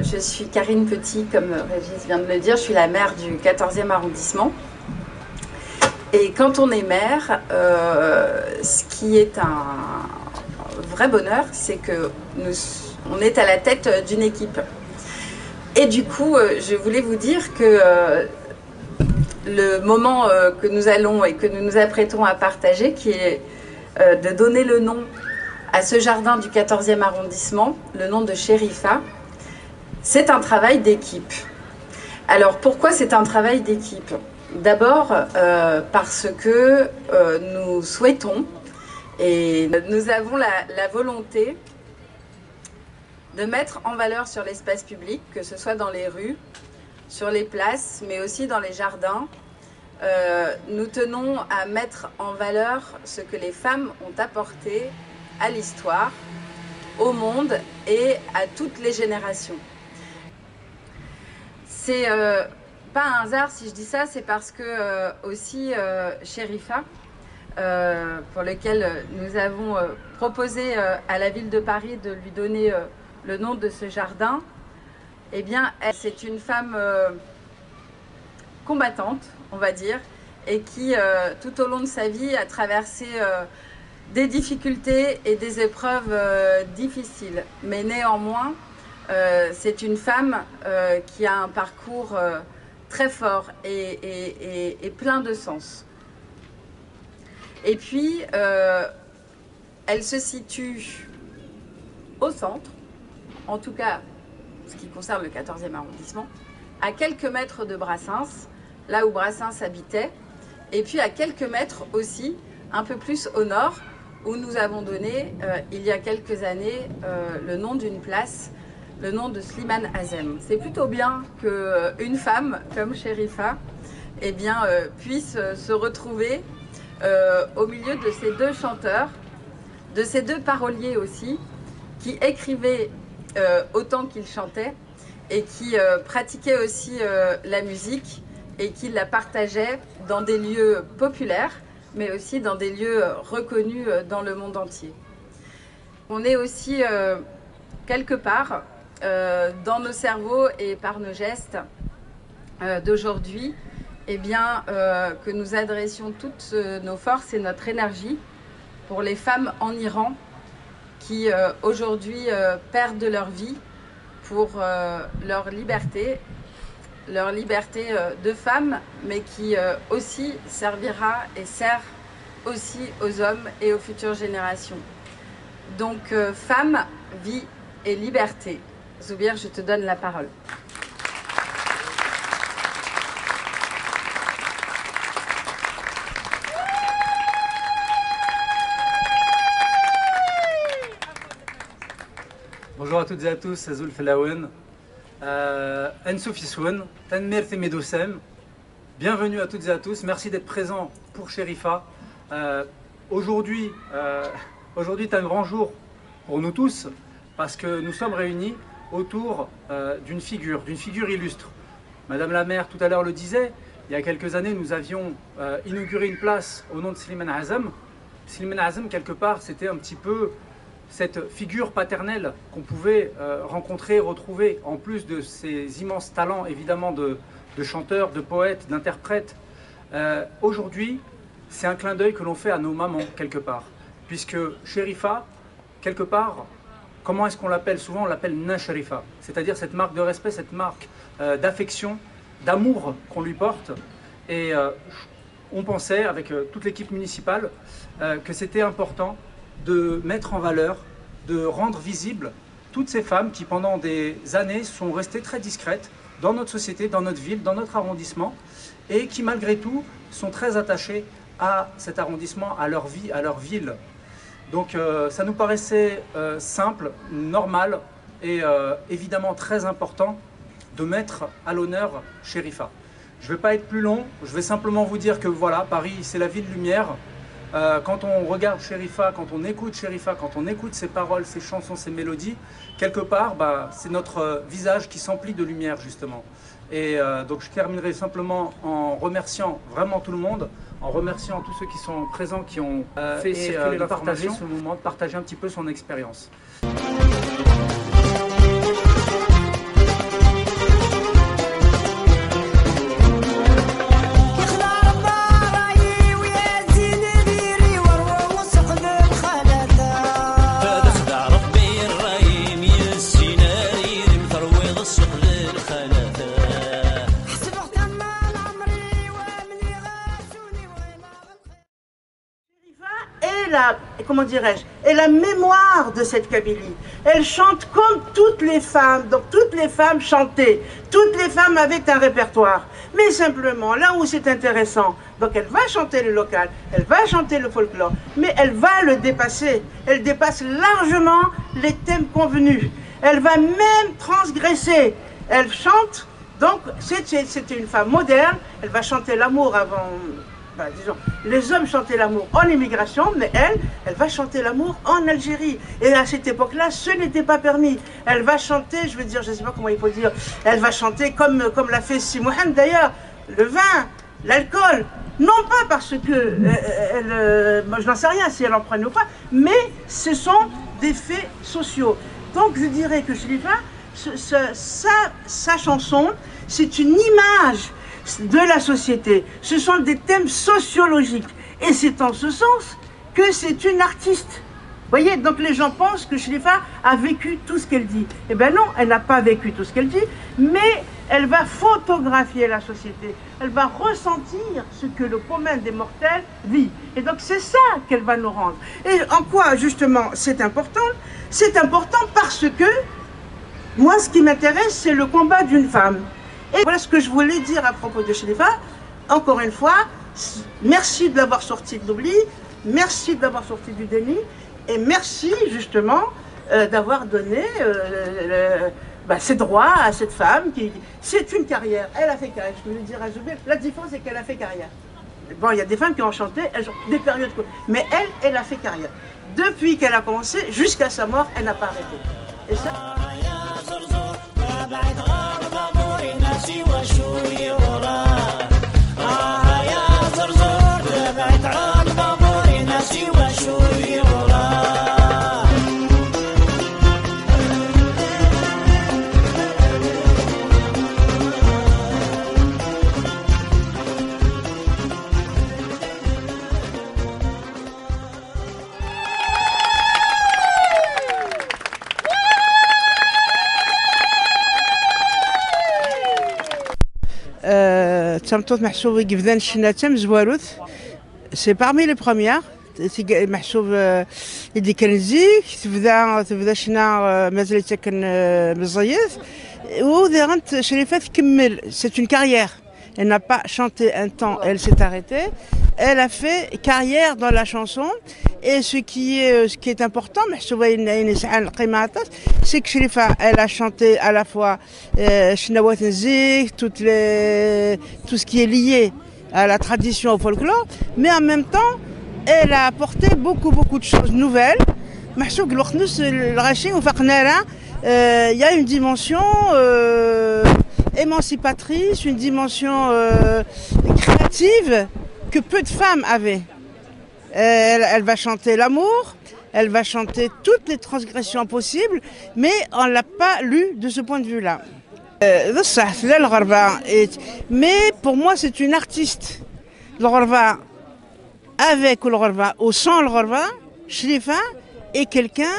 je suis Karine Petit, comme Régis vient de le dire, je suis la maire du 14e arrondissement. Et quand on est maire, ce qui est un vrai bonheur, c'est qu'on est à la tête d'une équipe. Et du coup, je voulais vous dire que le moment que nous allons et que nous nous apprêtons à partager, qui est de donner le nom à ce jardin du 14e arrondissement, le nom de Chérifa, c'est un travail d'équipe. Alors pourquoi c'est un travail d'équipe? D'abord parce que nous souhaitons et nous avons la volonté de mettre en valeur sur l'espace public, que ce soit dans les rues, sur les places, mais aussi dans les jardins. Nous tenons à mettre en valeur ce que les femmes ont apporté à l'histoire, au monde et à toutes les générations. C'est pas un hasard si je dis ça, c'est parce que aussi Chérifa, pour lequel nous avons proposé à la ville de Paris de lui donner le nom de ce jardin, eh bien, c'est une femme combattante, on va dire, et qui, tout au long de sa vie, a traversé des difficultés et des épreuves difficiles. Mais néanmoins, c'est une femme qui a un parcours très fort et plein de sens. Et puis, elle se situe au centre, en tout cas, ce qui concerne le 14e arrondissement, à quelques mètres de Brassens, là où Brassens habitait, et puis à quelques mètres aussi, un peu plus au nord, où nous avons donné, il y a quelques années, le nom d'une place, le nom de Slimane Azem. C'est plutôt bien qu'une femme comme Chérifa eh bien, puisse se retrouver au milieu de ces deux chanteurs, de ces deux paroliers aussi, qui écrivaient autant qu'ils chantaient et qui pratiquaient aussi la musique et qui la partageaient dans des lieux populaires, mais aussi dans des lieux reconnus dans le monde entier. On est aussi quelque part dans nos cerveaux et par nos gestes d'aujourd'hui, eh bien, que nous adressions toutes nos forces et notre énergie pour les femmes en Iran qui aujourd'hui perdent leur vie pour leur liberté de femmes, mais qui aussi servira et sert aussi aux hommes et aux futures générations. Donc, femmes, vie et liberté. Zoubir, je te donne la parole. Bonjour à toutes et à tous, c'est Zoul Felaouen. Bienvenue à toutes et à tous, merci d'être présents pour Chérifa. Aujourd'hui est un grand jour pour nous tous parce que nous sommes réunis autour d'une figure illustre. Madame la maire tout à l'heure le disait, il y a quelques années nous avions inauguré une place au nom de Slimane Azem. Slimane Azem quelque part c'était un petit peu cette figure paternelle qu'on pouvait rencontrer, retrouver, en plus de ces immenses talents évidemment de chanteurs, de poètes, d'interprètes. Aujourd'hui, c'est un clin d'œil que l'on fait à nos mamans quelque part, puisque Chérifa, quelque part, comment est-ce qu'on l'appelle? Souvent on l'appelle Na Chérifa, c'est-à-dire cette marque de respect, cette marque d'affection, d'amour qu'on lui porte. Et on pensait, avec toute l'équipe municipale, que c'était important de mettre en valeur, de rendre visible toutes ces femmes qui pendant des années sont restées très discrètes dans notre société, dans notre ville, dans notre arrondissement et qui malgré tout sont très attachées à cet arrondissement, à leur vie, à leur ville. Donc ça nous paraissait simple, normal et évidemment très important de mettre à l'honneur Chérifa. Je ne vais pas être plus long, je vais simplement vous dire que voilà, Paris c'est la ville lumière. Quand on regarde Chérifa, quand on écoute Chérifa, quand on écoute ses paroles, ses chansons, ses mélodies, quelque part, c'est notre visage qui s'emplit de lumière justement. Et donc je terminerai simplement en remerciant vraiment tout le monde, en remerciant tous ceux qui sont présents, qui ont fait circuler l'information, ce moment, de partager un petit peu son expérience. comment dirais-je, et la mémoire de cette Kabylie. Elle chante comme toutes les femmes, donc toutes les femmes chantaient, toutes les femmes avaient un répertoire. Mais simplement, là où c'est intéressant, donc elle va chanter le local, elle va chanter le folklore, mais elle va le dépasser. Elle dépasse largement les thèmes convenus. Elle va même transgresser. Elle chante, donc c'était une femme moderne, elle va chanter l'amour avant... Ben, disons, les hommes chantaient l'amour en immigration, mais elle va chanter l'amour en Algérie. Et à cette époque-là, ce n'était pas permis. Elle va chanter, je veux dire, je ne sais pas comment il faut dire, elle va chanter comme l'a fait Simouhan d'ailleurs, le vin, l'alcool. Non pas parce que, moi je n'en sais rien si elle en prenait ou pas, mais ce sont des faits sociaux. Donc je dirais que Chérifa, sa chanson, c'est une image de la société. Ce sont des thèmes sociologiques. Et c'est en ce sens que c'est une artiste. Vous voyez, donc les gens pensent que Chérifa a vécu tout ce qu'elle dit. Eh bien non, elle n'a pas vécu tout ce qu'elle dit, mais elle va photographier la société. Elle va ressentir ce que le commun des mortels vit. Et donc c'est ça qu'elle va nous rendre. Et en quoi, justement, c'est important? C'est important parce que, moi, ce qui m'intéresse, c'est le combat d'une femme. Et voilà ce que je voulais dire à propos de Chérifa. Encore une fois, merci de l'avoir sorti de l'oubli, merci de l'avoir sorti du déni, et merci justement d'avoir donné ses droits à cette femme. C'est une carrière, elle a fait carrière, je peux le dire à Zoubir. La différence c'est qu'elle a fait carrière. Bon, il y a des femmes qui ont chanté, elles ont des périodes, mais elle a fait carrière. Depuis qu'elle a commencé, jusqu'à sa mort, elle n'a pas arrêté. Et ça... C'est parmi les premières. محسوب يدي كنزيك تبدا شنا مازال تكن مزيف ودغنت شريفة تكمل. C'est une carrière. Elle n'a pas chanté un temps, elle s'est arrêtée. Elle a fait carrière dans la chanson. Et ce qui est important, c'est que Chérifa, elle a chanté à la fois Chnawat Nzik, tout ce qui est lié à la tradition, au folklore, mais en même temps, elle a apporté beaucoup de choses nouvelles. Il y a une dimension émancipatrice, une dimension créative que peu de femmes avaient. Elle va chanter l'amour, elle va chanter toutes les transgressions possibles, mais on ne l'a pas lu de ce point de vue-là. Mais pour moi, c'est une artiste. Le avec ou le ou sans le Chérifa est quelqu'un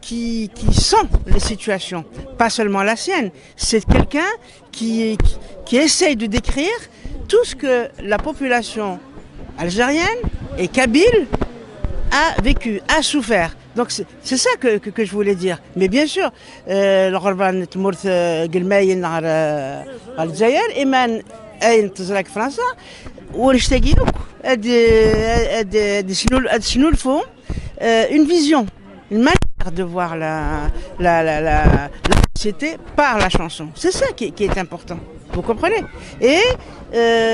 qui sent les situations, pas seulement la sienne. C'est quelqu'un qui essaye de décrire tout ce que la population algérienne et kabyle a vécu, a souffert. Donc c'est ça que je voulais dire. Mais bien sûr, le Ghorban تمرت قلماين على الجزائر إيمان أين تزرق فرنسا ونشتاقي لك هاد شنو الفهم une vision, une manière de voir la société par la chanson. C'est ça qui est important. Vous comprenez? Et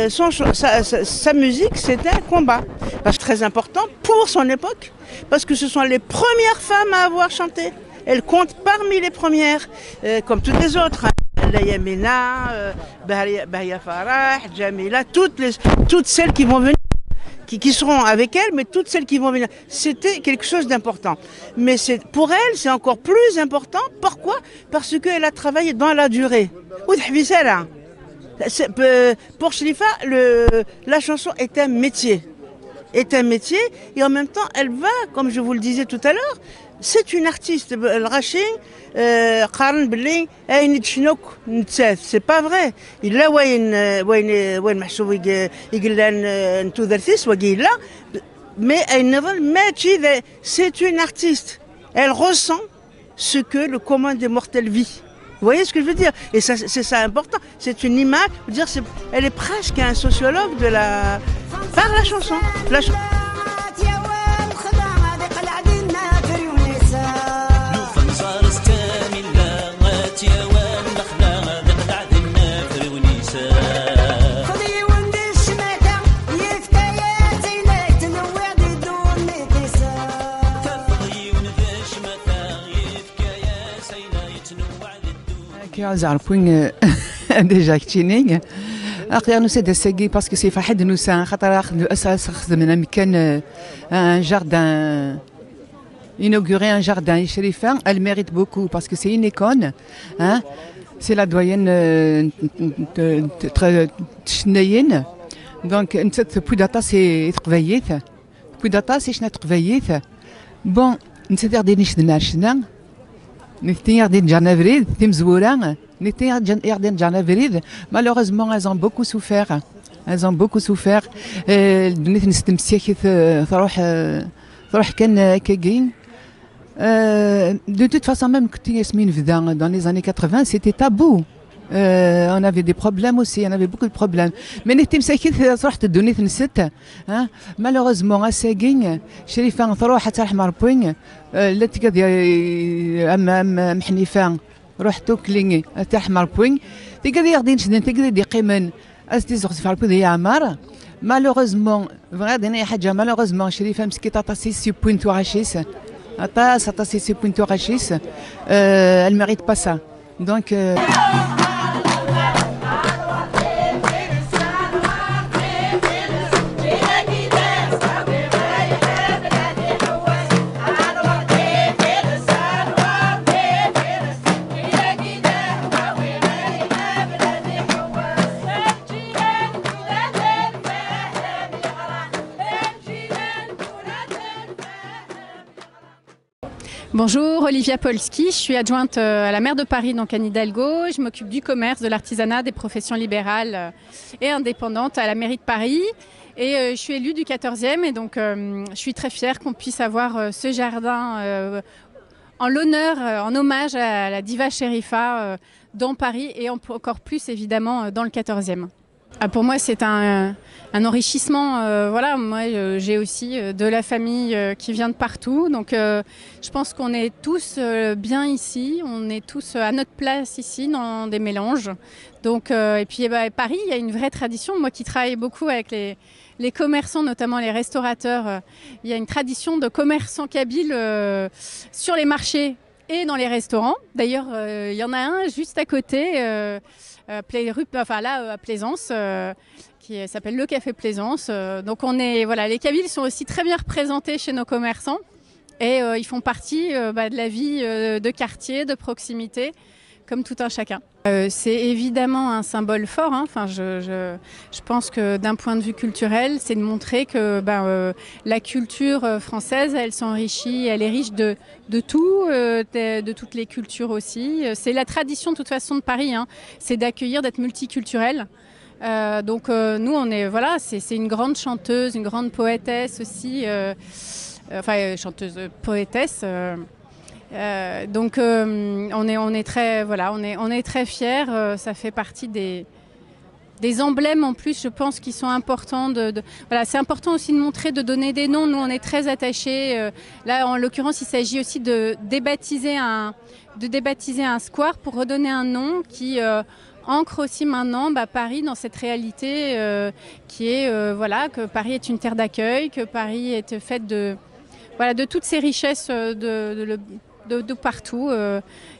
sa musique, c'est un combat. C'est très important pour son époque, parce que ce sont les premières femmes à avoir chanté. Elles comptent parmi les premières, comme toutes les autres. Layamina, Bahia Farah, Jamila, toutes celles qui vont venir, qui seront avec elle, mais toutes celles qui vont venir. C'était quelque chose d'important. Mais pour elle, c'est encore plus important. Pourquoi? Parce qu'elle a travaillé dans la durée. Pour Chérifa, la chanson est un métier. Et en même temps, elle va, comme je vous le disais tout à l'heure, c'est une artiste. C'est pas vrai. إلا وين محسوب يقول لنا نتوذرثيس وقيل لا mais c'est une artiste. Elle ressent ce que le commun des mortels vit. Vous voyez ce que je veux dire? Et ça, c'est ça important. C'est une image, elle est presque un sociologue par la chanson. déjà كتينيغ اخيرا نسيت الساقي باسكو سي فحد نوسا خاطر اخذ اساس خدمنا مكان un jardin inaugurer un jardin Chérifa. Elle mérite beaucoup parce que c'est une icône, hein. C'est la doyenne très chnayenne. Donc نسيت بوداتا سي تقبيت بوداتا سي شنا تقبيت بون نسيت غادي نشدنا شنا نتي غادي نجانا بريد تمزورا نتي غادي نجانا بريد. Malheureusement elles ont beaucoup souffert. Elles ont beaucoup souffert. نيت نستمسك تروح كان كاين. De toute façon même que Yasmine Vida dans les années 80 c'était tabou. On avait des problèmes aussi, on avait beaucoup de problèmes. Mais نتي مساكين تروح تدوني نسيت. Malheureusement à Seguin شريفة تروح تروح مربوين لا تقدر ام محنيفه روح توكليني تروح مربوين تقدر يغدي نشدن تقدر دي قيمن استي زغت في البيض هي عمار. Malheureusement غادي حاجه malheureusement شريفة مسكيته تاسي سي بوينتو غاشيس تاسي سي بوينتو غاشيس elle mérite pas ça. Donc Bonjour, Olivia Polski, je suis adjointe à la maire de Paris, donc Anne Hidalgo. Je m'occupe du commerce, de l'artisanat, des professions libérales et indépendantes à la mairie de Paris. Et je suis élue du 14e et donc je suis très fière qu'on puisse avoir ce jardin en l'honneur, en hommage à la diva Chérifa dans Paris et encore plus évidemment dans le 14e. Pour moi, c'est un enrichissement. Voilà, moi, j'ai aussi de la famille qui vient de partout. Donc, je pense qu'on est tous bien ici. On est tous à notre place ici dans des mélanges. Donc, et puis, Paris, il y a une vraie tradition. Moi qui travaille beaucoup avec les commerçants, notamment les restaurateurs, il y a une tradition de commerçants kabyles sur les marchés et dans les restaurants. D'ailleurs, il y en a un juste à côté. À Plaisance, qui s'appelle le Café Plaisance. Donc voilà, les Kabyles sont aussi très bien représentés chez nos commerçants et ils font partie de la vie de quartier, de proximité, comme tout un chacun. C'est évidemment un symbole fort. Hein. Enfin, je pense que d'un point de vue culturel, c'est de montrer que la culture française, elle s'enrichit, elle est riche de tout, de toutes les cultures aussi. C'est la tradition de toute façon de Paris, hein. C'est d'accueillir, d'être multiculturel. Donc nous, on est voilà, c'est une grande chanteuse, une grande poétesse aussi, chanteuse poétesse. Donc on est très voilà, on est très fiers. Ça fait partie des emblèmes en plus, je pense, qui sont importants. Voilà, c'est important aussi de montrer, de donner des noms. Nous, on est très attachés. Là, en l'occurrence, il s'agit aussi de débaptiser un square pour redonner un nom qui ancre aussi maintenant Paris dans cette réalité qui est voilà, que Paris est une terre d'accueil, que Paris est faite de toutes ces richesses de partout.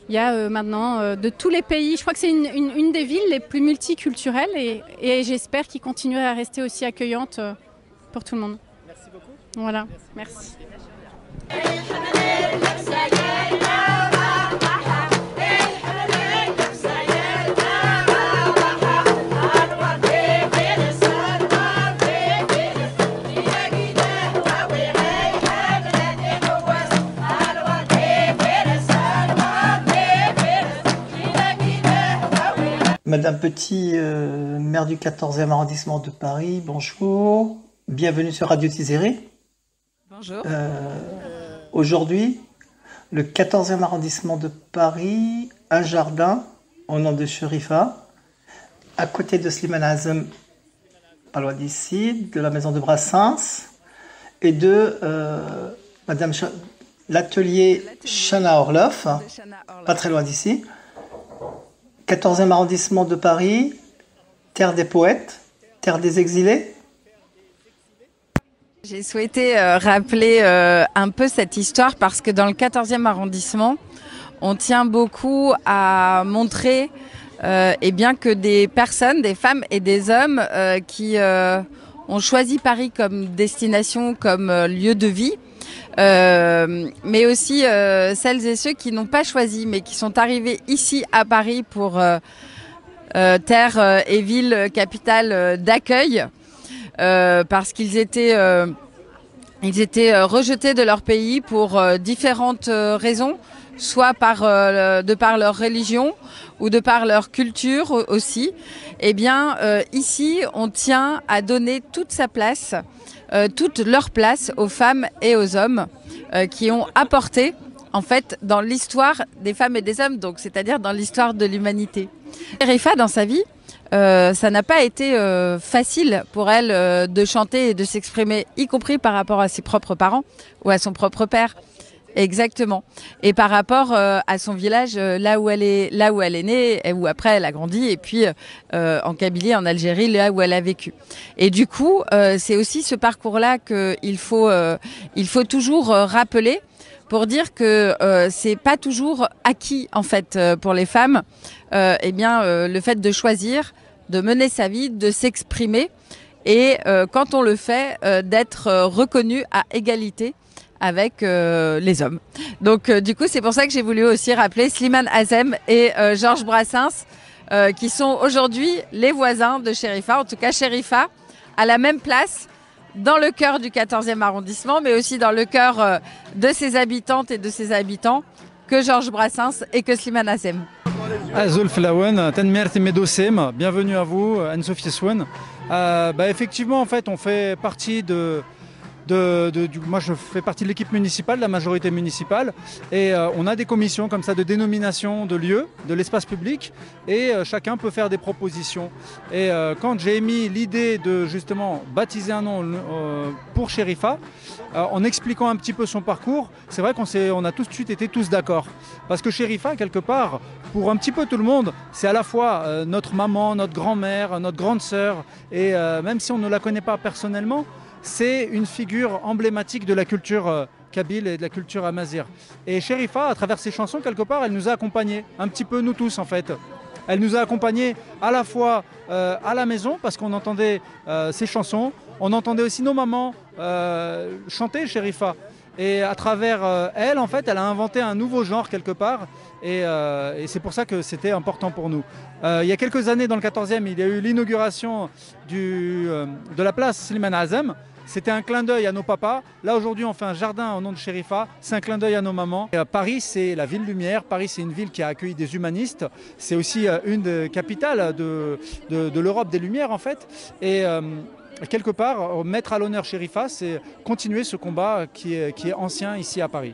Il y a maintenant de tous les pays. Je crois que c'est une des villes les plus multiculturelles et j'espère qu'il continuera à rester aussi accueillante pour tout le monde. Merci beaucoup. Voilà, merci. Madame Petit, maire du 14e arrondissement de Paris, bonjour. Bienvenue sur Radio Tizéré. Bonjour. Aujourd'hui, le 14e arrondissement de Paris, un jardin au nom de Chérifa, à côté de Slimane Azem, pas loin d'ici, de la maison de Brassens, et de l'atelier Chana Orloff, pas très loin d'ici. 14e arrondissement de Paris, terre des poètes, terre des exilés. J'ai souhaité rappeler un peu cette histoire parce que dans le 14e arrondissement, on tient beaucoup à montrer eh bien que des personnes, des femmes et des hommes qui ont choisi Paris comme destination, comme lieu de vie, mais aussi celles et ceux qui n'ont pas choisi, mais qui sont arrivés ici à Paris pour terre et ville capitale d'accueil, parce qu'ils étaient rejetés de leur pays pour différentes raisons, soit de par leur religion ou de par leur culture aussi. Eh bien, ici, on tient à donner toute sa place, toute leur place aux femmes et aux hommes qui ont apporté, en fait, dans l'histoire des femmes et des hommes, donc c'est-à-dire dans l'histoire de l'humanité. Chérifa, dans sa vie, ça n'a pas été facile pour elle de chanter et de s'exprimer, y compris par rapport à ses propres parents ou à son propre père. Exactement. Et par rapport à son village, là où elle est née, et où après elle a grandi, et puis en Kabylie, en Algérie, là où elle a vécu. Et du coup, c'est aussi ce parcours-là qu'il faut toujours rappeler pour dire que c'est pas toujours acquis en fait pour les femmes. Eh bien, le fait de choisir, de mener sa vie, de s'exprimer, et quand on le fait, d'être reconnu à égalité avec les hommes. Donc du coup, c'est pour ça que j'ai voulu aussi rappeler Slimane Azem et Georges Brassens, qui sont aujourd'hui les voisins de Chérifa, en tout cas Chérifa, à la même place, dans le cœur du 14e arrondissement, mais aussi dans le cœur de ses habitantes et de ses habitants, que Georges Brassens et que Slimane Azem. Bienvenue à vous, Anne-Sophie Swan. Effectivement, en fait, on fait partie moi je fais partie de l'équipe municipale, de la majorité municipale, et on a des commissions comme ça de dénomination de lieux, de l'espace public, et chacun peut faire des propositions. Et quand j'ai émis l'idée de justement baptiser un nom pour Chérifa, en expliquant un petit peu son parcours, c'est vrai qu'on a tout de suite été tous d'accord. Parce que Chérifa, quelque part, pour un petit peu tout le monde, c'est à la fois notre maman, notre grand-mère, notre grande sœur, et même si on ne la connaît pas personnellement, c'est une figure emblématique de la culture kabyle et de la culture amazigh. Et Chérifa, à travers ses chansons, quelque part, elle nous a accompagnés, un petit peu nous tous en fait. Elle nous a accompagnés à la fois à la maison, parce qu'on entendait ses chansons, on entendait aussi nos mamans chanter Chérifa. Et à travers elle, en fait, elle a inventé un nouveau genre quelque part, et c'est pour ça que c'était important pour nous. Il y a quelques années, dans le 14e, il y a eu l'inauguration de la place Slimane Azem. C'était un clin d'œil à nos papas. Là, aujourd'hui, on fait un jardin au nom de Chérifa. C'est un clin d'œil à nos mamans. Paris, c'est la ville lumière. Paris, c'est une ville qui a accueilli des humanistes. C'est aussi une des capitales de l'Europe des Lumières, en fait. Et quelque part, mettre à l'honneur Chérifa, c'est continuer ce combat qui est ancien ici à Paris.